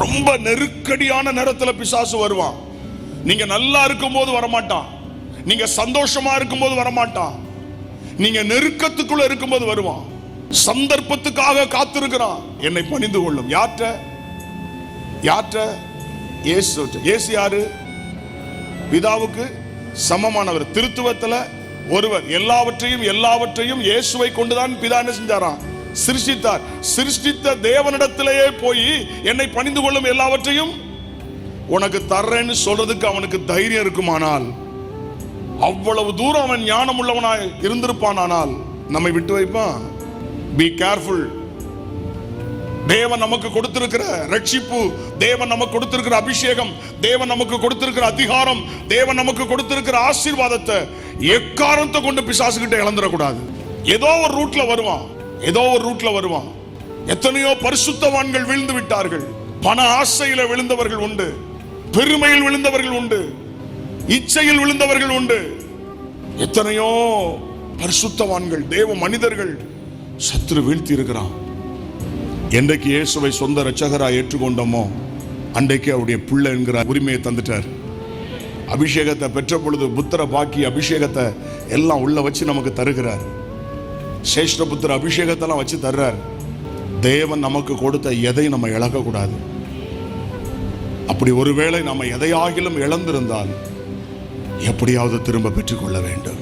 ரொம்ப நெருக்கடியான நேரத்தில் பிசாசு வருவான். நீங்க நல்லா இருக்கும் போது வரமாட்டான், நீங்க சந்தோஷமா இருக்கும் போது வரமாட்டான், நீங்க நெருக்கத்துக்குள்ள இருக்கும்போது வருவான். சந்தர்ப்பத்துக்காக காத்திருக்கிறான். என்னை பணிந்து கொள்ளும். யார்ட்ட? இயேசு யாரு? பிதாவுக்கு சமமானவர், திருத்துவத்துல ஒருவர். எல்லாவற்றையும் இயேசுவை கொண்டுதான் பிதா என்ன செஞ்சாராம்? சிருஷ்டித்தார். சிருஷ்டித்த தேவனிடத்திலேயே போய் என்னை பணிந்து கொள்ளும், எல்லாவற்றையும் உனக்கு தர்றேன்னு சொல்றதுக்கு அவனுக்கு தைரியம் இருக்குமானால், அவ்வளவு தூரம் அவன் ஞானம் உள்ளவனாய் இருந்திருப்பானால் நம்மை விட்டு வைப்பான்? Be careful. தேவன் நமக்கு கொடுத்திருக்கிற ரட்சிப்பு, தேவன் நமக்கு கொடுத்திருக்கிற அபிஷேகம், தேவன் நமக்கு கொடுத்திருக்கிற அதிகாரம், தேவன் நமக்கு கொடுத்திருக்கிற ஆசீர்வாதத்தை எக்காரணத்தை கொண்டு பிசாசுகிட்ட இழந்துடக்கூடாது. ஏதோ ஒரு ரூட்ல வருவான். எத்தனையோ பரிசுத்தவான்கள் விழுந்து விட்டார்கள். பண ஆசையில விழுந்தவர்கள் உண்டு, பெருமையில் விழுந்தவர்கள் உண்டு, இச்சையில் விழுந்தவர்கள் உண்டு. எத்தனையோ பரிசுத்தவான்கள், தேவ மனிதர்கள் சத்துரு வீழ்த்தி இருக்கிறான். என்றைக்கு இயேசுவை சொந்த இரட்சகராய் ஏற்றுக்கொண்டோமோ அன்றைக்கு அவருடைய பிள்ளை என்கிற உரிமையை தந்துட்டார். அபிஷேகத்தை பெற்ற பொழுது புத்திர பாக்கி அபிஷேகத்தை எல்லாம் உள்ள வச்சு நமக்கு தருகிறார். சேஷ்ட புத்திர அபிஷேகத்தெல்லாம் வச்சு தர்றார். தேவன் நமக்கு கொடுத்த எதை நம்ம இழக்கக்கூடாது. அப்படி ஒருவேளை நம்ம எதையாகிலும் இழந்திருந்தால் எப்படியாவது திரும்ப பெற்றுக்கொள்ள வேண்டும்.